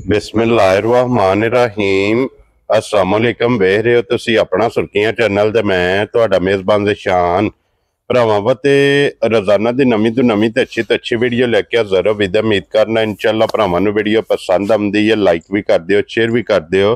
बिस्मिल्लाहिर्रहमानिर्रहीम अस्सलाम वालेकुम। वेख रहे हो तुसी अपना सुर्खियां चैनल ते मैं तुहाडा मेजबान ज़शान भरावां ते रोजाना दी नवीं तो नवीं ते अच्छी वीडियो लेके हाज़र हो। विद उम्मीद करना इंशाअल्लाह भरावां नूं वीडियो पसंद आउंदी है। लाइक भी कर दिओ, शेयर भी कर दिओ।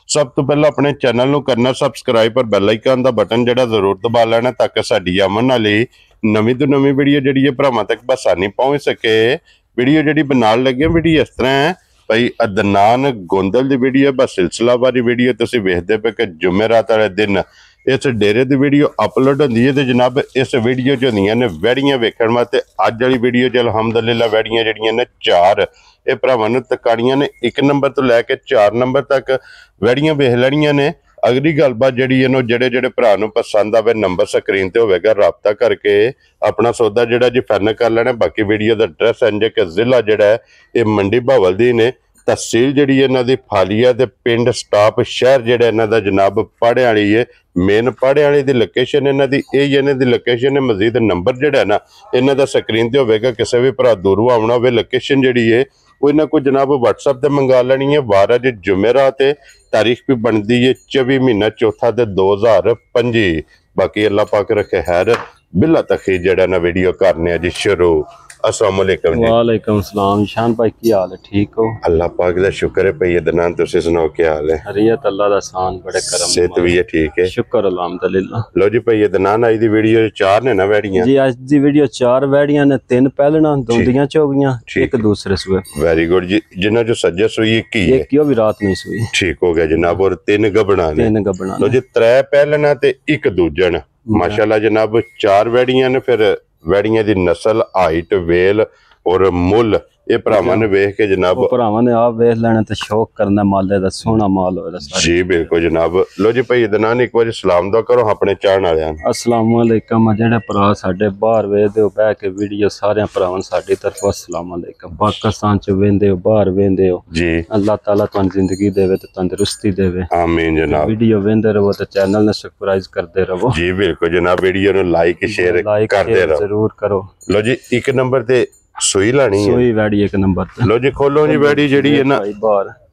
सब तो पहले अपने चैनल नूं करना सबसक्राइब और बैल आइकन दा बटन जिहड़ा जरूर दबा लेना ताकि साडी आमन वाली नवीं तो नवीं वीडियो जिहड़ी है भरावां तक बसानी पहुंच सके। वीडियो जिहड़ी बनाउण लगे वीडियो इस तरह है भाई अदनान गोंदल दी वीडियो बस सिलसिलावारी वीडियो तुसीं वेखदे पे कि जुमेरात वाले दिन इस डेरे दी वीडियो अपलोड होंदी है। तो जनाब इस वीडियो च होंदियां ने वैड़ियां वेखण वास्ते। अज वाली वीडियो च अलहमदुलिल्लाह वैड़ियां जिहड़ियां ने 4 ये भरावां नूं तकाणियां ने 1 नंबर तो लैके 4 नंबर तक वैड़ियां वेख लैणियां ने। अगली गलबात जिहड़ी है जेड़े भरा नूं पसंद आवे नंबर स्क्रीन ते होवेगा, राबता करके अपना सौदा जिहड़ा जी फाइनल कर लेना। बाकी वीडियो दा एड्रैस इंज कि जिला जिहड़ा है ये मंडी बहावलदीन है, तहसील जिहड़ी इन्हां दी फालिया ते पिंड स्टाप शहर जिहड़ा इन्हां दा जनाब पाड़े वाली है। मेन पाड़े वाली दी लोकेशन इन्हां दी इन्हां दी लोकेशन है। मजीद नंबर जिहड़ा है ना इन्हां दा स्क्रीन ते होवेगा। किसी भी भरा दूरों आवना होवे लोकेशन जिहड़ी है वो इन्हां को जनाब व्हाट्सएप ते मंगा लैनी है। वार अज जुमेरात है, तारीख भी बनती है 24 महीना चौथा ते 2025। बाकी अल्लाह पाक रखे खैर। बिला तखीर जड़ा ना वीडियो करने जी शुरू। अस्सलाम वालेकुम जी। वालेकुम सलाम। शान भाई की हाल है? ठीक हो? अल्लाह पाक दा शुक्र है भई अदनान, तुसी सुनाओ क्या हाल है? हरियत अल्लाह दा सान बड़े करम सेहत भी है ठीक है, शुक्र अल्हम्दुलिल्लाह। लो जी भई अदनान आज दी वीडियो 4 ने ना वैड़ियां जी। आज दी वीडियो 4 वैड़ियां ने, 3 पहलना दोंदियां चोगियां, एक दूसरे सुए। वेरी गुड जी। जिन्ना जो सज्जे सुई एक ही है, एक क्यों भी रात नहीं सुई। ठीक हो गया जनाब। और 3 गबड़ा ने, 3 गबड़ा लो जी 3 पहलना ते 1 दूजन। माशाल्लाह जनाब 4 वैड़ियां ने। फिर वैड़ियां दी नस्ल, हाइट, वेल और मुल ये भरावां ने वेख के जनाब भरावां ने आप वेख लेना ते शौक करना माले दा सोहना माल होवे सारा। जी बिल्कुल जनाब। लो जी भाई अदनान एक बार सलाम दुआ करो अपने चाहण वालियां नूं। अस्सलाम वालेकुम। जेड़े भरा साडे बाहर वेखदे हो बैठ के वीडियो सारे भरावां साडी तरफों अस्सलाम वालेकुम। पाकिस्तान च वेंदे हो, बाहर वेंदे हो जी, अल्लाह ताला तुहानू जिंदगी देवे ते तंदुरुस्ती देवे। आमीन जनाब। वीडियो वेंदे रहो ते चैनल ने सब्सक्राइब करते रहो। जी बिल्कुल जनाब। वीडियो नूं लाइक शेयर करते रहो जरूर करो। लो जी 1 नंबर ते सुई लानी है। सुई वैड़ी 1 नंबर ते। लो जी खोलो जी वैड़ी जिहड़ी है ना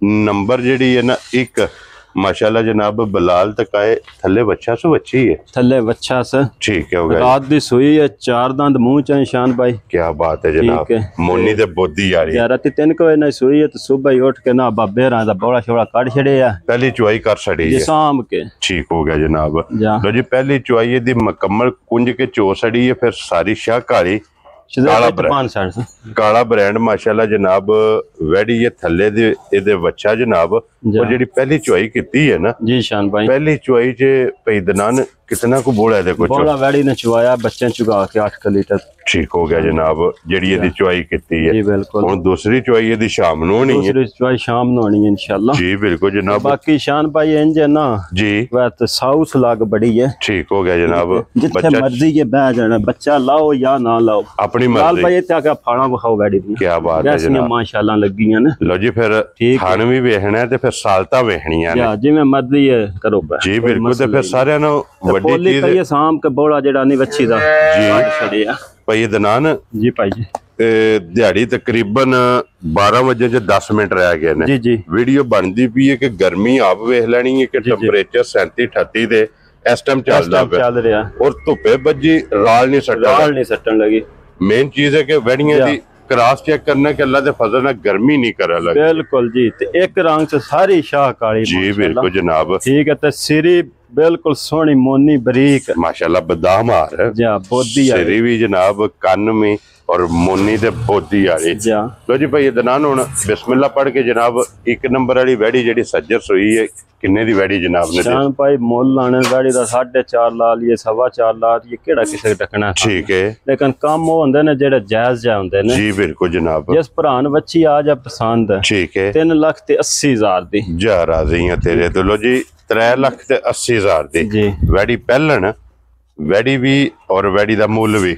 नंबर जिहड़ी है ना 1 माशाल्लाह जनाब बलाल तकाए थल्ले बच्चा सु बच्ची है, थल्ले बच्चा से ठीक है। हो गया रात दी सुई है, 4 दांत मुंह च निशान भाई। क्या बात है जनाब। मोनी ते बोदी आ रही है। रात 3 बजे ना सुई है तो सुबह ही उठ के ना बाबे रा दा बड़ा छोड़ा काट छड़े है, पहली चुआई कर छड़ी है शाम के। ठीक हो गया जनाब। लो जी पहली चुआई दी मुकम्मल कुंज के चो छड़ी है। फिर सारी शाह काली काला ब्रांड माशाल्लाह जनाब वैड़ी ये थल्ले दे इहदे बच्चा जनाब। और जेडी पहली चुआई कीती है ना जी शान भाई, पहली चुआई च भई दनान कितना को बोला है कुछ बड़ा वैड़ी ने चुआया बच्चे चुगा के 8 लीटर। ठीक हो गया जनाब। जेडी इहदी चुआई कीती है जी बिल्कुल। हुन दूसरी चुआई इहदी शाम नु होनी है। दूसरी चुआई शाम नु होनी है इंशाल्लाह जी बिल्कुल जनाब। बाकी शान भाई इंज है ना जी वैत साउस लाग बड़ी है। ठीक हो गया जनाब। जिथे मर्जी के बैठ जाना, बच्चा लाओ या ना लाओ अपनी मर्जी। लाल भाई इत्थे आके फाड़ा बखाओ वैड़ी दी। क्या बात है जनाब। माशाल्लाह लगियां ने। लो जी फिर खान भी वेखना है ते फिर सालता वेखणियां ने जिवें मर्जी है करो जी बिल्कुल। ते फिर सारियां नु वड्डी चीज है शाम के बोड़ा जेड़ा नहीं वच्छी दा जी छड़िया भाई अदनान जी भाई जी। दिहाड़ी तकरीबन 12 बजे 10 मिनट रह गए ने जी जी। वीडियो बनती भी है कि गर्मी आप वेख लेनी है कि टेंपरेचर 37-38 दे इस टाइम चल रहा और धुप्पे बजी राल नहीं सटन लगी। मेन चीज है कि वैड़ियां दी क्रॉस चेक करना कि अल्लाह दे फजल नाल गर्मी नहीं करा लगी। बिल्कुल जी। ते एक रंग से सारी शाह काली जी बिल्कुल जनाब। ठीक है। ते सिरी बिल्कुल सोहनी मोनी बरीक माशाल्लाह बादाम हार है जा बोदी आ सिरी भी जनाब, कन्न में और मोनी ते बोदी आ रही जा। लो जी भाई अदनान हुन बिस्मिल्लाह पढ़ के जनाब 1 नंबर वाली वैड़ी जेडी सज्जर सुई है किन्ने दी वैड़ी जनाब ने? शान भाई मोल लाने वैड़ी दा 4.5 ला लिए 4.5 ला ये केड़ा किसे टकना। ठीक है। लेकिन काम वो होंदे ने जेड़े जायज जा होंदे ने जी बिल्कुल जनाब। जिस भरान बच्ची आ जा पसंद ठीक है 3,80,000 दी जा राजी है तेरे तो। लो जी 3,80,000 दी जी वैड़ी पहलन वैड़ी भी और वैड़ी दा मुल भी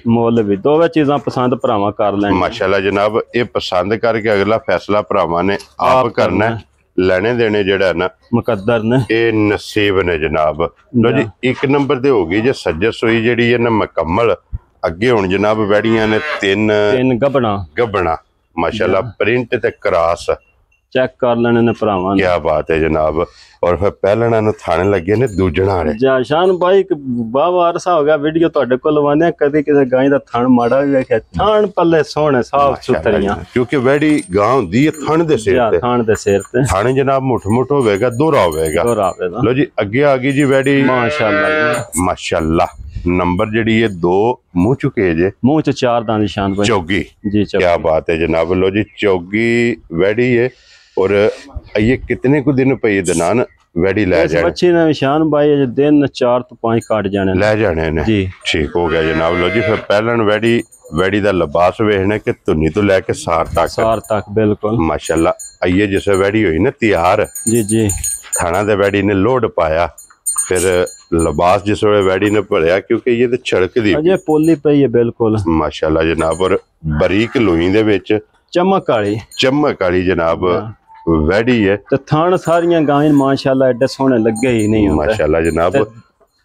दोवें चीज़ां पसंद भरावां कर लैण माशाल्लाह जनाब। ये पसंद करके अगला फैसला भरावां ने आप करना। लेने देने जेड़ा ना मुकद्दर ने ये नसीब ने जनाब। लो जी 1 नंबर ते होगी जे सज्जर सुई जेड़ी है ना मुकम्मल। अगे हुण जनाब वैड़ियां ने 3 गबड़ा माशाल्लाह प्रिंट ते क्रॉस चेक कर लेने ने भरावां ने। क्या बात है जनाब। और फिर पहलना नु थाने लगे ने दूजणा वाले। शान भाई बाबा अरसा हो गया वीडियो ਤੁਹਾਡੇ ਕੋਲ ਲਵਾਉਂਦੇ ਕਦੇ ਕਿਸੇ ਗਾਂ ਦਾ ਥਣ ਮਾੜਾ ਵੀ ਵੇਖਿਆ ਥਣ ਪੱਲੇ ਸੋਹਣੇ ਸਾਫ ਸੁਥਰੀਆਂ ਕਿਉਂਕਿ ਵੈੜੀ ਗਾਂ ਹੁੰਦੀ ਹੈ ਥਣ ਦੇ ਸਿਰ ਤੇ। ਥਣ ਦੇ ਸਿਰ ਤੇ ਥਣ ਜਨਾਬ ਮੁੱਠ ਹੋਵੇਗਾ ਦੋਰਾ ਹੋਵੇਗਾ। ਲੋ ਜੀ ਅੱਗੇ ਆ ਗਈ ਜੀ ਵੈੜੀ ਮਾਸ਼ਾਅੱਲਾ ਮਾਸ਼ਾਅੱਲਾ। नंबर जी ये 2 मुंह चुके जे मुंह च 4 दांत निशान भाई चौगी जी। क्या बात है जनाब। लो जी चौगी वैड़ी है और ये कितने को दिन पे दनान वैड़ी ले जाने बच्ची ने निशान भाई दिन 4 तो 5 काट जाने ले जाने ने जी। ठीक हो गया जनाब। लो जी फिर पहलन वैड़ी दा लिबास वेखने के धुनी तो लेके सार तक बिल्कुल माशाल्लाह। ये जिसे वैड़ी हुई ना तैयार जी जी थाना दे वैड़ी ने लोड पाया फिर लिबास जिस वे वैड़ी ने भरया क्योंकि ये तो छड़क दी अजे पोली पई है बिल्कुल माशाल्लाह जनाब। और बरीक लोई दे विच चमक वाली जनाब वैड़ी है ते थान सारियां गायें माशाल्लाह एडे सोहने लगे ही नहीं होंदे माशाल्लाह जनाब।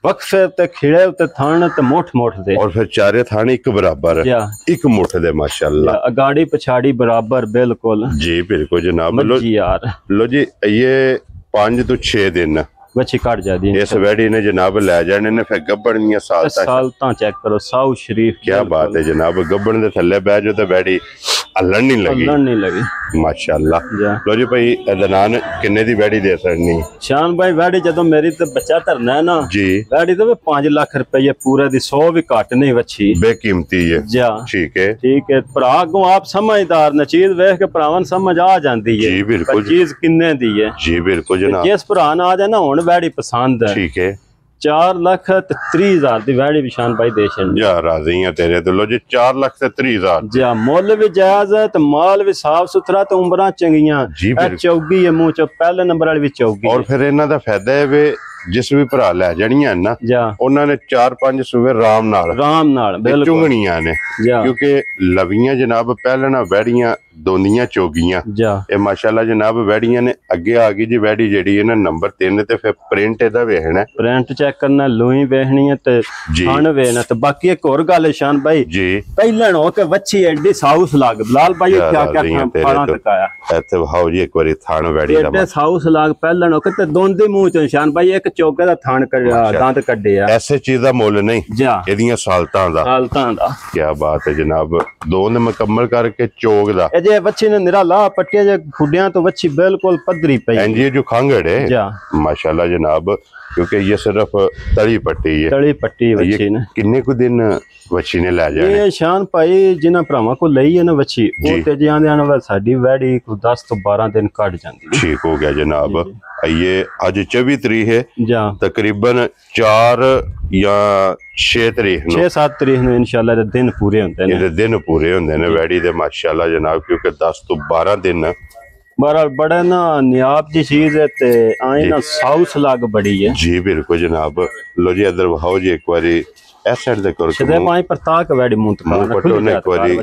वक्फे ते खिड़े ते थान ते मोठ दे और फिर चारे थान एक बराबर एक मुठ दे माशाल्लाह। अगाड़ी पछाड़ी बराबर बिल्कुल जी बिल्कुल जनाब। लो जी यार लो जी ये 5 तो 6 दिन बच्ची कट जाती है इस वैड़ी ने जनाब ले जाने ने फिर गब्बन दियां सालता चेक करो साउ शरीफ। क्या बात है जनाब। गब्बन दे थल्ले बैठ जो ते वैड़ी हलन नहीं लगी माशाल्लाह। लो जी भाई दनान किन्ने दी वैड़ी दे सकनी शान भाई वैड़ी जदों मेरी ते बच्चा धरना है ना जी वैड़ी तो 5 लाख रुपये पूरे दी 100 भी घट नहीं बच्ची बेकीमती है जा। ठीक है भरा को आप समझदार ने चीज वेख के भरावन समझ आ जाती है जी बिल्कुल चीज किन्ने दी है जी बिल्कुल जनाब। जिस भरा आ जाए ना हुण वैड़ी पसंद है ठीक है 4,30,000 दी वैड़ी विशान भाई देशन जा राजी है तेरे तो। लो जी 4,30,000 जी मुल भी जायज है तो माल भी साफ सुथरा तो उम्र चंगियां चौगी है मुंह च पहले नंबर वाली भी चौगी। और फिर इन्हां दा फायदा है वे जिस भी भरा लै जानियां ना उन्होंने 4-5 सूबे राम नाल चुंगनियां ने क्योंकि लवियां जनाब पहलना वैड़ियां दोंदियां चौगियां ये माशाल्लाह जनाब वैड़ियां ने अगे आ गई जी वैड़ी जेड़ी है ना नंबर 3 ते फिर प्रिंट एदा वेखना प्रिंट चेक करना लोई वेखनी है ते खान वेखना ते बाकी एक और गल शान भाई जी पहलन हो के वच्छी एडी साउस लाग बिलाल भाई क्या खाना तकाया ऐते भाओ जी एक बारी थान वैड़ी दा एडे साउस लाग पहलन हो के ते दोंदी मुंह च शान भाई एक चौके दा थान दांत कड्डे आ ऐसे चीज दा मोल नहीं एदियां सालतां दा। क्या बात है जनाब। 2 ने मुकम्मल करके चौक दा जे बच्ची ने निरा ला पट्टियां जे खुडियां तो बच्ची बिल्कुल पदरी पई एंजी जो खांगड़ है माशाल्लाह जनाब क्योंकि ये सिर्फ तली पट्टी बच्ची ने किन्ने को दिन बच्ची ने ले जाने ये शान भाई जिन्हां भरावां को लई है ना बच्ची वो ते जांदे आने साडी वैड़ी को 10 तो 12 दिन कट जांदी। ठीक हो गया जनाब। ये आज 24 तारीख है तकरीबन 4 या 6 तारीख 6-7 तारीख ਨੂੰ इंशाल्लाह ਦੇ दिन पूरे ਹੁੰਦੇ ਨੇ दिन पूरे ਹੁੰਦੇ ਨੇ वैड़ी ਦੇ माशाल्लाह जनाब क्योंकि 10 तो 12 दिन बड़ा बड़ा ना नियाब जी चीज है ते आए ना साउस लाग बड़ी है जी बिल्कुल जनाब। लो जी इधर भाओ जी एक बारी इस साइड दे करो सदे पाई पर ताक वैड़ी मुंह तक पटो ने एक बारी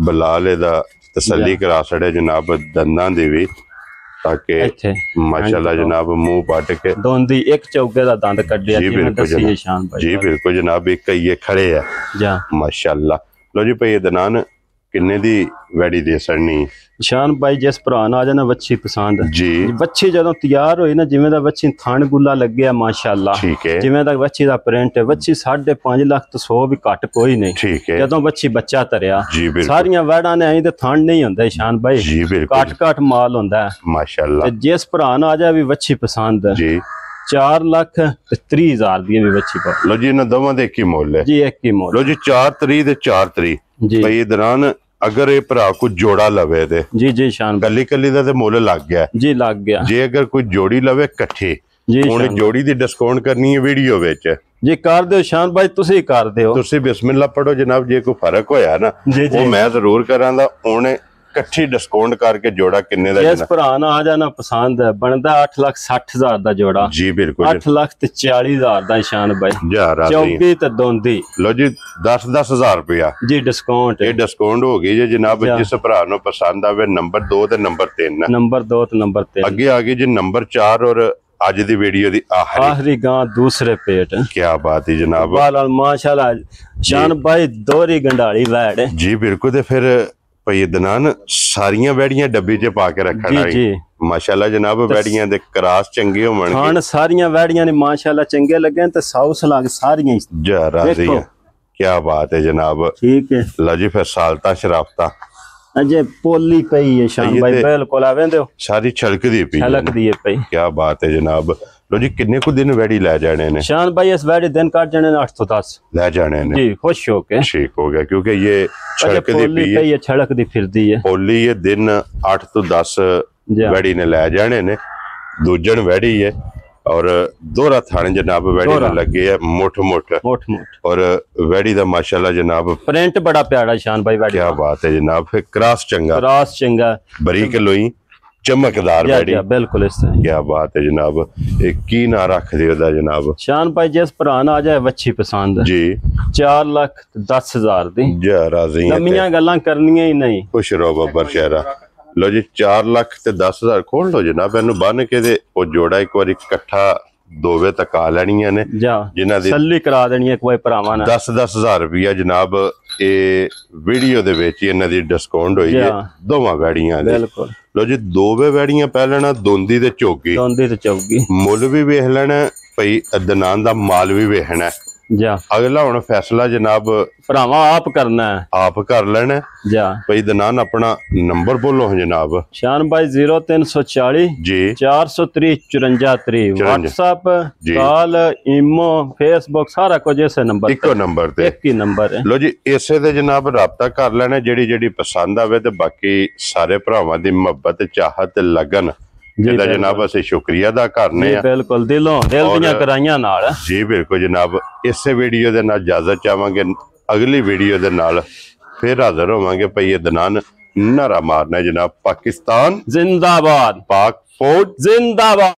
बलाल दा तसल्ली करा छड़े जनाब दंदां दी भी ताकि माशाल्लाह जनाब मुंह पाट के दोंदी एक चौके दा दंद कड्डिया जी बिल्कुल शान भाई जी बिल्कुल जनाब एक ये खड़े है जा माशाल्लाह। लो जी भाई दनान किन्ने दी वैड़ी दे सड़नी शान भाई जिस भरा आ जाना वच्छी पसंद जी वच्छी जदों तैयार होई ना जिवें दा वच्छी थान गुला लग्या माशाल्लाह ठीक है जिवें दा वच्छी दा प्रिंट है वच्छी 5.5 लाख तो 100 भी घट कोई नहीं ठीक है जदों वच्छी बच्चा धरिया जी बिल्कुल सारियां वैड़ां ने आई ते थान नहीं हुंदे शान भाई जी बिल्कुल घट माल हुंदा है माशाल्लाह। ते जिस भरा आ जाए भी वच्छी पसंद जी 4,30,000 दी भी वच्छी पा लो जी इन्हां दोवां दे एक ही मोल है जी एक ही मोल। लो जी 4 तारीख ते 4 तारीख भाई दरान अगर ये भरा को जोड़ा लवे ते जी शान कली दा ते मुल लग गया जी लग गया जे अगर कोई जोड़ी लवे इकट्ठे हुण जोड़ी दी डिस्काउंट करनी है वीडियो विच जी कर दो शान भाई तुसी कर दियो तुसी बिस्मिल्लाह पढ़ो जनाब जे कोई फर्क होया ना वो मैं जरूर करांगा हुण इकट्ठी डिस्काउंट करके जोड़ा किन्ने दा इस भरा आ जाना पसंद है बनदा 8,60,000 दा जोड़ा जी बिल्कुल 8,40,000 दा शान भाई चौकी ते दोंदी। लो जी 10,000 रुपया जी डिस्काउंट ये डिस्काउंट हो गई जी जनाब जिस भरा नु पसंद आवे नंबर 2 ते नंबर 3 नंबर 2 ते नंबर 3 अगे आ गई जी नंबर 4 और आज दी वीडियो दी आखिरी गां दूसरे पेट। क्या बात है जनाब माशाल्लाह शान भाई दोहरी गंडाली वैड़ जी बिल्कुल। ते फिर भाई दनान सारियां वैड़ियां डब्बी च पा के रखना जी माशाल्लाह जनाब वैड़ियां दे क्रॉस चंगे होवणगे हां सारियां वैड़ियां ने माशाल्लाह चंगे लगे ते साउस लाग सारियां जा राज़ी क्या बात है जनाब ठीक है लो जी फिर सालता शराफता अजे पोली पई है शान भाई बिल्कुल आवेंदे हो सारी छलकदी पई छलकदी है पई क्या बात है जनाब लो जी किन्ने को दिन वैड़ी ले जाने ने शान भाई इस वैड़ी दिन काट जाने ने 8 तो 10 ले जाने ने जी खुश हो के ठीक हो गया क्योंकि ये छलकदी पई है छलकदी फिरदी है पोली ये दिन 8 तो 10 वैड़ी ने ले जाने ने दूजन वैड़ी है और दोहरा थाने जनाब वैड़ी ने लगे है मोट और वैड़ी दा माशाल्लाह जनाब प्रिंट बड़ा प्यारा शान भाई वैड़ी क्या बात है जनाब फिर क्रॉस चंगा बरीक लोई चमकदार वैड़ी बिल्कुल इस तरह क्या बात है जनाब एक की ना रख दियो दा जनाब शान भाई जिस भरा ना आ जाए वच्छी पसंद जी 4,10,000 दी जा राज़ी है लम्मियां गल्लां करनियां ही नहीं खुश रहो बब्बर शहरा लो जी 4,10,000 खोल लो जनाब इनू बन के दे ओ जोड़ा एक बार इकट्ठा दोवे तक आ लेनियां ने जिन्हां दी सल्ली करा देनी है कोई भरावां ने 10,000 रुपया जनाब ए वीडियो दे विच इन्हां दी डिस्काउंट होई है दोवां वैड़ियां दी बिल्कुल लो जी दोवे वैड़ियां पहले दोंदी ते चौगी मुल भी वेख लेना भई अदनान दा माल भी वेखना जा अगला हुण फैसला जनाब भरावां आप करना है आप कर लेना जा भई दनान अपना नंबर बोलो जनाब शान भाई 0340 जी 430 54 व्हाट्सएप कॉल इमो फेसबुक सारा कुछ इसे नंबर इको नंबर ते एक ही नंबर है लो जी इसे ते जनाब राबता कर लेना जेड़ी पसंद आवे ते बाकी सारे भरावां दी मोहब्बत चाहत लगन जिहदा जनाब असीं शुक्रिया अदा करने बिल्कुल दिलों दिल दियां कराइयां नाल जी बिल्कुल जनाब इस वीडियो दे नाल इजाजत चाहांगे अगली वीडियो दे नाल फिर हाजिर होवांगे भई अदनान नारा मारना जनाब पाकिस्तान जिंदाबाद पाक फौज जिंदाबाद।